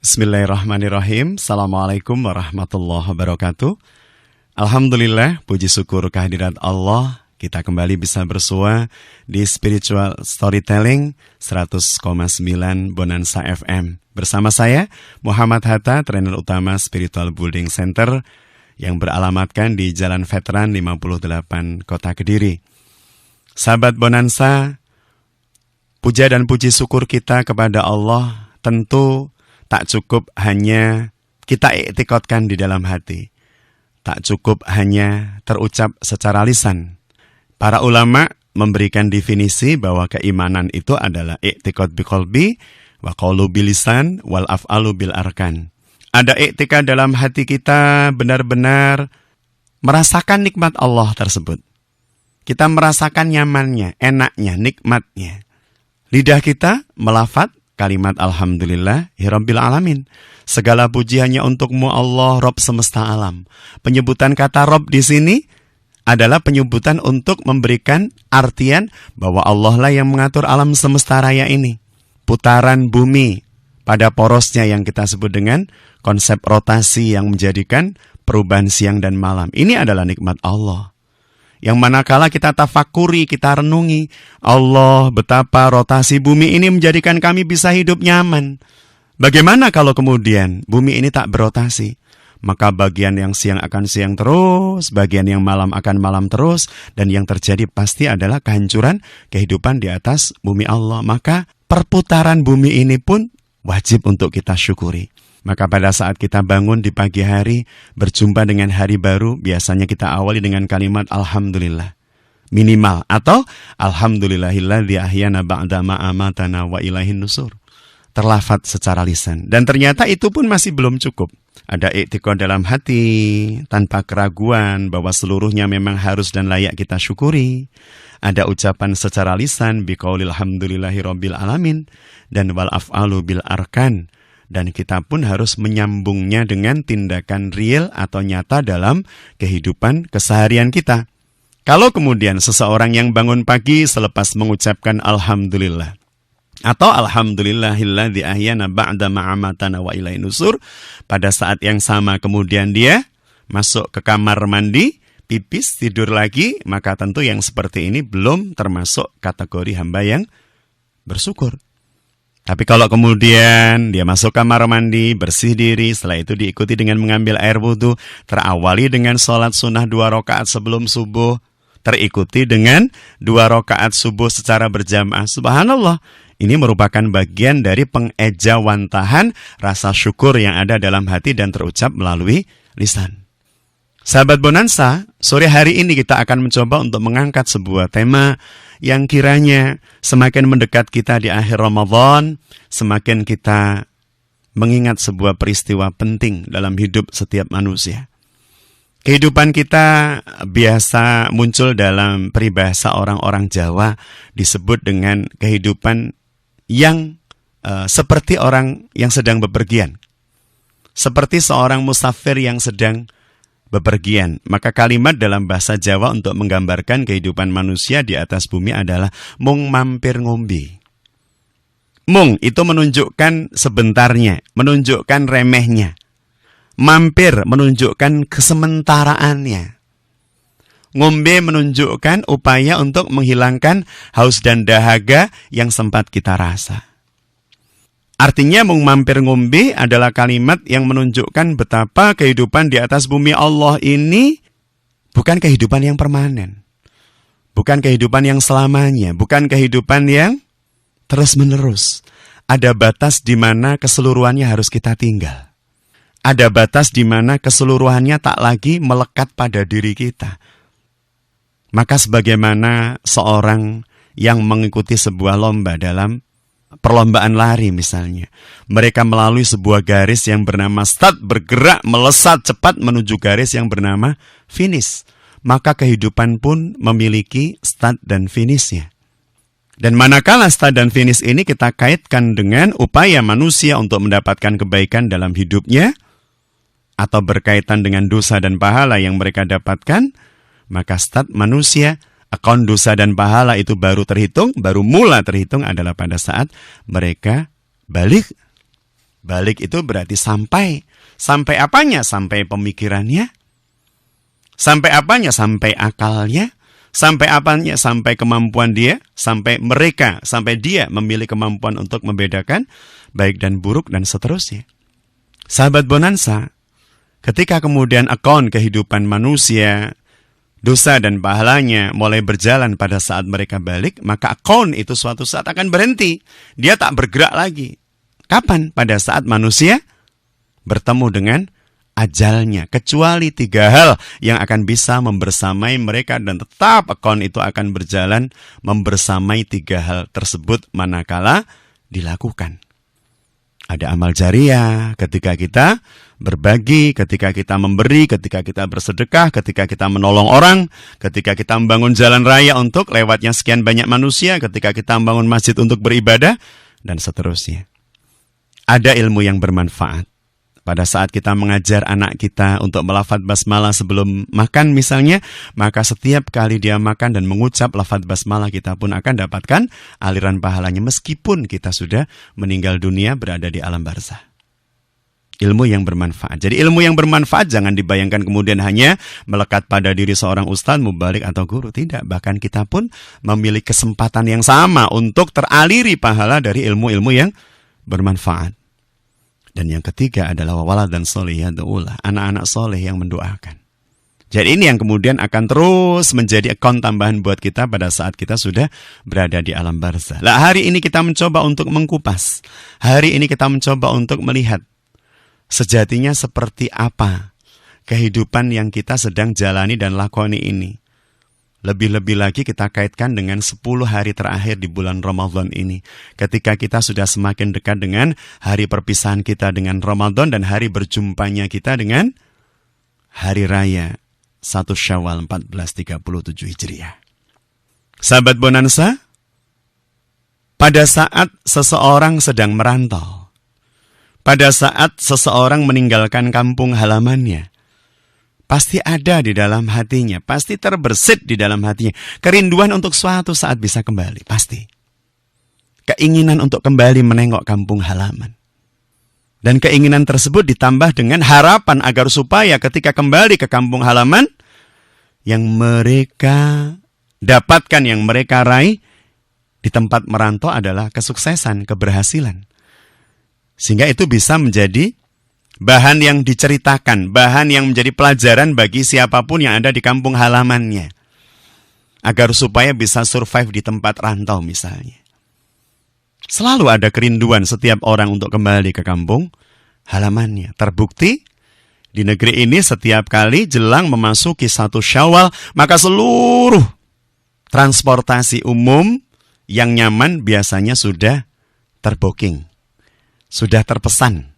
Bismillahirrahmanirrahim. Assalamualaikum warahmatullahi wabarakatuh. Alhamdulillah, puji syukur kehadirat Allah. Kita kembali bisa bersua di Spiritual Storytelling 100,9 Bonanza FM. Bersama saya, Muhammad Hatta, trainer utama Spiritual Building Center yang beralamatkan di Jalan Veteran 58, Kota Kediri. Sahabat Bonanza, puja dan puji syukur kita kepada Allah tentu tak cukup hanya kita iktikadkan di dalam hati. Tak cukup hanya terucap secara lisan. Para ulama memberikan definisi bahwa keimanan itu adalah iktikad biqalbi wa qaulu bilisan wal af'alu bil arkan. Ada iktikad dalam hati kita benar-benar merasakan nikmat Allah tersebut. Kita merasakan nyamannya, enaknya, nikmatnya. Lidah kita melafat kalimat Alhamdulillahirabbil alamin. Segala puji hanya untukmu Allah, Rabb semesta alam. Penyebutan kata Rabb di sini adalah penyebutan untuk memberikan artian bahwa Allah lah yang mengatur alam semesta raya ini. Putaran bumi pada porosnya yang kita sebut dengan konsep rotasi yang menjadikan perubahan siang dan malam. Ini adalah nikmat Allah. Yang manakala kita tafakuri, kita renungi, Allah betapa rotasi bumi ini menjadikan kami bisa hidup nyaman. Bagaimana kalau kemudian bumi ini tak berotasi? Maka bagian yang siang akan siang terus, bagian yang malam akan malam terus, dan yang terjadi pasti adalah kehancuran kehidupan di atas bumi Allah. Maka perputaran bumi ini pun wajib untuk kita syukuri. Maka pada saat kita bangun di pagi hari, berjumpa dengan hari baru, biasanya kita awali dengan kalimat Alhamdulillah. Minimal. Atau Alhamdulillahilladzi ahyana ba'da ma amatana wa ilaihin nusur. Terlafat secara lisan. Dan ternyata itu pun masih belum cukup. Ada iktikad dalam hati, tanpa keraguan bahwa seluruhnya memang harus dan layak kita syukuri. Ada ucapan secara lisan, biqaulil hamdulillahirabbil alamin, dan wal af'alu bil arkan. Dan kita pun harus menyambungnya dengan tindakan real atau nyata dalam kehidupan keseharian kita. Kalau kemudian seseorang yang bangun pagi selepas mengucapkan Alhamdulillah, atau Alhamdulillahilladzi ahyana ba'da ma amatana wa ilaihin nusur, pada saat yang sama kemudian dia masuk ke kamar mandi, pipis, tidur lagi, maka tentu yang seperti ini belum termasuk kategori hamba yang bersyukur. Tapi kalau kemudian dia masuk kamar mandi, bersih diri, setelah itu diikuti dengan mengambil air wudhu, terawali dengan sholat sunnah 2 rakaat sebelum subuh, terikuti dengan 2 rakaat subuh secara berjamaah. Subhanallah, ini merupakan bagian dari pengejawantahan rasa syukur yang ada dalam hati dan terucap melalui lisan. Sahabat Bonanza, sore hari ini kita akan mencoba untuk mengangkat sebuah tema yang kiranya semakin mendekat kita di akhir Ramadan, semakin kita mengingat sebuah peristiwa penting dalam hidup setiap manusia. Kehidupan kita biasa muncul dalam peribahasa orang-orang Jawa disebut dengan kehidupan yang seperti orang yang sedang bepergian. Seperti seorang musafir yang sedang bepergian. Maka kalimat dalam bahasa Jawa untuk menggambarkan kehidupan manusia di atas bumi adalah mung mampir ngombe. Mung itu menunjukkan sebentarnya, menunjukkan remehnya. Mampir menunjukkan kesementaraannya. Ngombe menunjukkan upaya untuk menghilangkan haus dan dahaga yang sempat kita rasa. Artinya mung mampir ngombe adalah kalimat yang menunjukkan betapa kehidupan di atas bumi Allah ini bukan kehidupan yang permanen. Bukan kehidupan yang selamanya, bukan kehidupan yang terus-menerus. Ada batas di mana keseluruhannya harus kita tinggal. Ada batas di mana keseluruhannya tak lagi melekat pada diri kita. Maka sebagaimana seorang yang mengikuti sebuah lomba dalam perlombaan lari misalnya. Mereka melalui sebuah garis yang bernama start, bergerak, melesat cepat menuju garis yang bernama finish. Maka kehidupan pun memiliki start dan finishnya. Dan manakala start dan finish ini kita kaitkan dengan upaya manusia untuk mendapatkan kebaikan dalam hidupnya, atau berkaitan dengan dosa dan pahala yang mereka dapatkan, maka start manusia, akun dosa dan pahala itu baru terhitung, baru mula terhitung adalah pada saat mereka balik Balik itu berarti sampai. Sampai apanya? Sampai pemikirannya. Sampai apanya? Sampai akalnya. Sampai apanya? Sampai kemampuan dia. Sampai mereka, sampai dia memiliki kemampuan untuk membedakan baik dan buruk dan seterusnya. Sahabat Bonanza, ketika kemudian akun kehidupan manusia, dosa dan pahalanya mulai berjalan pada saat mereka balik, maka akun itu suatu saat akan berhenti. Dia tak bergerak lagi. Kapan? Pada saat manusia bertemu dengan ajalnya. Kecuali 3 hal yang akan bisa membersamai mereka dan tetap akun itu akan berjalan membersamai 3 hal tersebut manakala dilakukan. Ada amal jariah ketika kita berbagi, ketika kita memberi, ketika kita bersedekah, ketika kita menolong orang, ketika kita membangun jalan raya untuk lewatnya sekian banyak manusia, ketika kita membangun masjid untuk beribadah, dan seterusnya. Ada ilmu yang bermanfaat. Pada saat kita mengajar anak kita untuk melafadz basmalah sebelum makan misalnya, maka setiap kali dia makan dan mengucap lafadz basmalah, kita pun akan dapatkan aliran pahalanya meskipun kita sudah meninggal dunia berada di alam barzah. Ilmu yang bermanfaat. Jadi ilmu yang bermanfaat jangan dibayangkan kemudian hanya melekat pada diri seorang ustadz, mubalik atau guru. Tidak, bahkan kita pun memiliki kesempatan yang sama untuk teraliri pahala dari ilmu-ilmu yang bermanfaat. Dan yang ketiga adalah wawalad dan soleh yad'ulah, anak-anak soleh yang mendoakan. Jadi ini yang kemudian akan terus menjadi akun tambahan buat kita pada saat kita sudah berada di alam barzah. Lah, hari ini kita mencoba untuk mengkupas. Hari ini kita mencoba untuk melihat sejatinya seperti apa kehidupan yang kita sedang jalani dan lakoni ini. Lebih-lebih lagi kita kaitkan dengan 10 hari terakhir di bulan Ramadan ini. Ketika kita sudah semakin dekat dengan hari perpisahan kita dengan Ramadan dan hari berjumpanya kita dengan hari raya 1 Syawal 1437 Hijriah. Sahabat Bonanza, pada saat seseorang sedang merantau, pada saat seseorang meninggalkan kampung halamannya, pasti ada di dalam hatinya, pasti terbersit di dalam hatinya kerinduan untuk suatu saat bisa kembali, pasti. Keinginan untuk kembali menengok kampung halaman. Dan keinginan tersebut ditambah dengan harapan agar supaya ketika kembali ke kampung halaman, yang mereka dapatkan, yang mereka raih di tempat merantau adalah kesuksesan, keberhasilan. Sehingga itu bisa menjadi bahan yang diceritakan, bahan yang menjadi pelajaran bagi siapapun yang ada di kampung halamannya. Agar supaya bisa survive di tempat rantau misalnya. Selalu ada kerinduan setiap orang untuk kembali ke kampung halamannya. Terbukti di negeri ini setiap kali jelang memasuki 1 Syawal, maka seluruh transportasi umum yang nyaman biasanya sudah terbooking, sudah terpesan.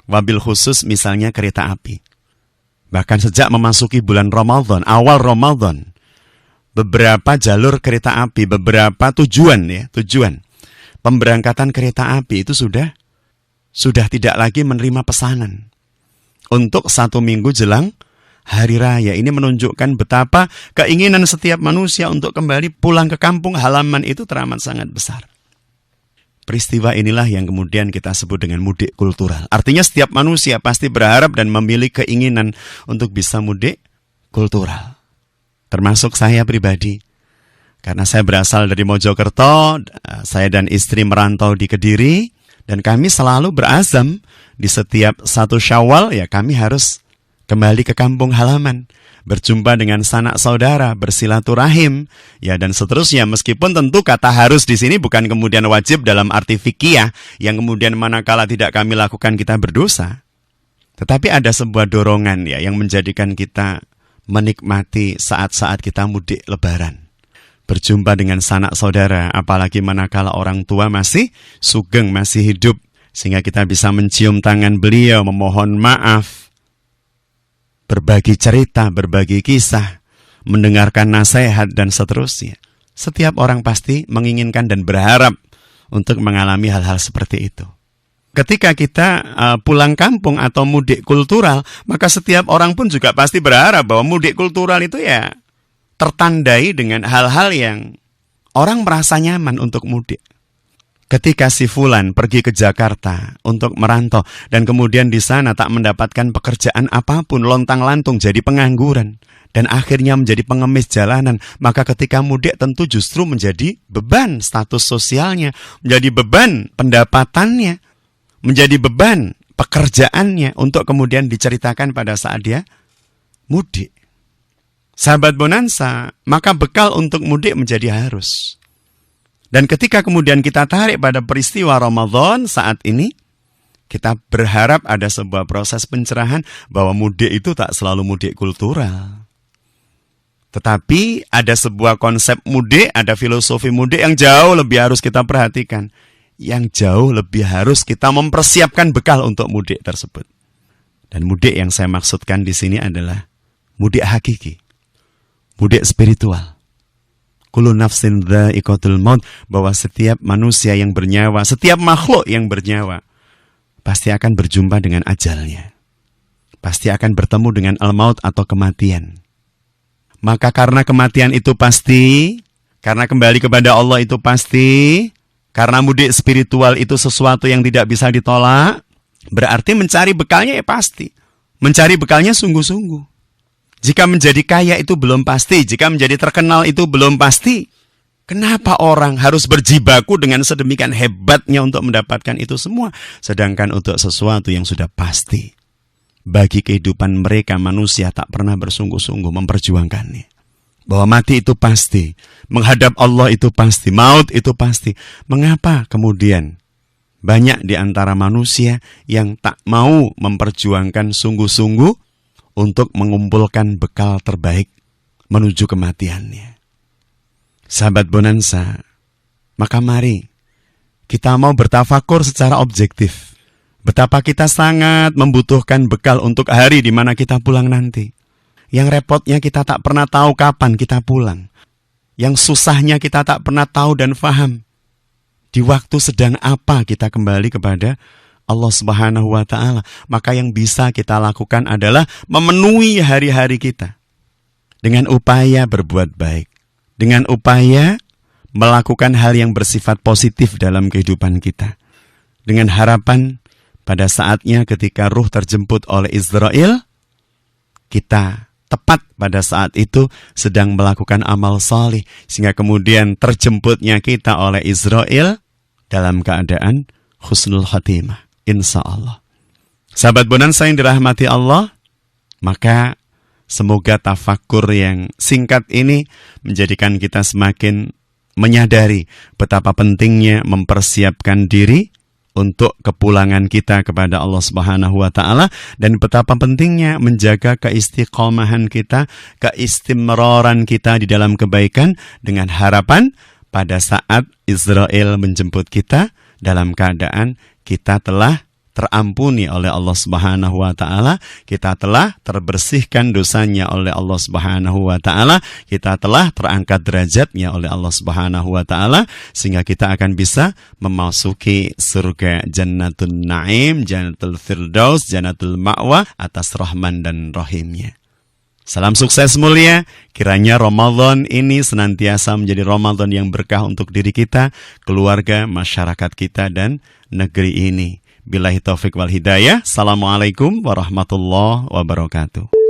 Wabil khusus misalnya kereta api. Bahkan sejak memasuki bulan Ramadan, awal Ramadan, beberapa jalur kereta api, beberapa tujuan pemberangkatan kereta api itu sudah tidak lagi menerima pesanan untuk 1 minggu jelang hari raya. Ini menunjukkan betapa keinginan setiap manusia untuk kembali pulang ke kampung halaman itu teramat sangat besar. Peristiwa inilah yang kemudian kita sebut dengan mudik kultural. Artinya setiap manusia pasti berharap dan memiliki keinginan untuk bisa mudik kultural. Termasuk saya pribadi. Karena saya berasal dari Mojokerto, saya dan istri merantau di Kediri, dan kami selalu berazam di setiap 1 Syawal, ya kami harus kembali ke kampung halaman. Berjumpa dengan sanak saudara, bersilaturahim, ya dan seterusnya. Meskipun tentu kata harus di sini bukan kemudian wajib dalam arti fikih yang kemudian manakala tidak kami lakukan kita berdosa. Tetapi ada sebuah dorongan ya yang menjadikan kita menikmati saat-saat kita mudik lebaran. Berjumpa dengan sanak saudara, apalagi manakala orang tua masih sugeng, masih hidup, sehingga kita bisa mencium tangan beliau, memohon maaf, berbagi cerita, berbagi kisah, mendengarkan nasihat, dan seterusnya. Setiap orang pasti menginginkan dan berharap untuk mengalami hal-hal seperti itu. Ketika kita pulang kampung atau mudik kultural, maka setiap orang pun juga pasti berharap bahwa mudik kultural itu ya tertandai dengan hal-hal yang orang merasa nyaman untuk mudik. Ketika si Fulan pergi ke Jakarta untuk merantau dan kemudian di sana tak mendapatkan pekerjaan apapun, lontang-lantung jadi pengangguran dan akhirnya menjadi pengemis jalanan, maka ketika mudik tentu justru menjadi beban status sosialnya, menjadi beban pendapatannya, menjadi beban pekerjaannya untuk kemudian diceritakan pada saat dia mudik. Sahabat Bonanza, maka bekal untuk mudik menjadi harus. Dan ketika kemudian kita tarik pada peristiwa Ramadan saat ini, kita berharap ada sebuah proses pencerahan bahwa mudik itu tak selalu mudik kultural. Tetapi ada sebuah konsep mudik, ada filosofi mudik yang jauh lebih harus kita perhatikan. Yang jauh lebih harus kita mempersiapkan bekal untuk mudik tersebut. Dan mudik yang saya maksudkan di sini adalah mudik hakiki, mudik spiritual. Kullu nafsin dha'iqatul maut, bahwa setiap manusia yang bernyawa, setiap makhluk yang bernyawa pasti akan berjumpa dengan ajalnya. Pasti akan bertemu dengan al-maut atau kematian. Maka karena kematian itu pasti, karena kembali kepada Allah itu pasti, karena mudik spiritual itu sesuatu yang tidak bisa ditolak, berarti mencari bekalnya ya pasti. Mencari bekalnya sungguh-sungguh. Jika menjadi kaya itu belum pasti, jika menjadi terkenal itu belum pasti. Kenapa orang harus berjibaku dengan sedemikian hebatnya untuk mendapatkan itu semua? Sedangkan untuk sesuatu yang sudah pasti, bagi kehidupan mereka manusia tak pernah bersungguh-sungguh memperjuangkannya. Bahwa mati itu pasti, menghadap Allah itu pasti, maut itu pasti. Mengapa kemudian banyak di antara manusia yang tak mau memperjuangkan sungguh-sungguh untuk mengumpulkan bekal terbaik menuju kematiannya? Sahabat Bonanza, maka mari kita mau bertafakur secara objektif. Betapa kita sangat membutuhkan bekal untuk hari di mana kita pulang nanti. Yang repotnya kita tak pernah tahu kapan kita pulang. Yang susahnya kita tak pernah tahu dan faham. Di waktu sedang apa kita kembali kepada Allah Subhanahu wa ta'ala. Maka yang bisa kita lakukan adalah memenuhi hari-hari kita dengan upaya berbuat baik, dengan upaya melakukan hal yang bersifat positif dalam kehidupan kita, dengan harapan pada saatnya ketika ruh terjemput oleh Israel, kita tepat pada saat itu sedang melakukan amal salih, sehingga kemudian terjemputnya kita oleh Israel dalam keadaan husnul khatimah. Insya Allah. Sahabat Bonanza yang dirahmati Allah, maka semoga tafakur yang singkat ini menjadikan kita semakin menyadari betapa pentingnya mempersiapkan diri untuk kepulangan kita kepada Allah Subhanahu wa ta'ala, dan betapa pentingnya menjaga keistiqomahan kita, keistimroran kita di dalam kebaikan, dengan harapan pada saat Israel menjemput kita dalam keadaan kita telah terampuni oleh Allah Subhanahu wa ta'ala, kita telah terbersihkan dosanya oleh Allah Subhanahu wa ta'ala, kita telah terangkat derajatnya oleh Allah Subhanahu wa ta'ala, sehingga kita akan bisa memasuki surga Jannatun Naim, Jannatul Firdaus, Jannatul Ma'wa atas rahman dan rahimnya. Salam sukses mulia, kiranya Ramadan ini senantiasa menjadi Ramadan yang berkah untuk diri kita, keluarga, masyarakat kita, dan negeri ini. Billahi taufiq wal hidayah. Assalamualaikum warahmatullahi wabarakatuh.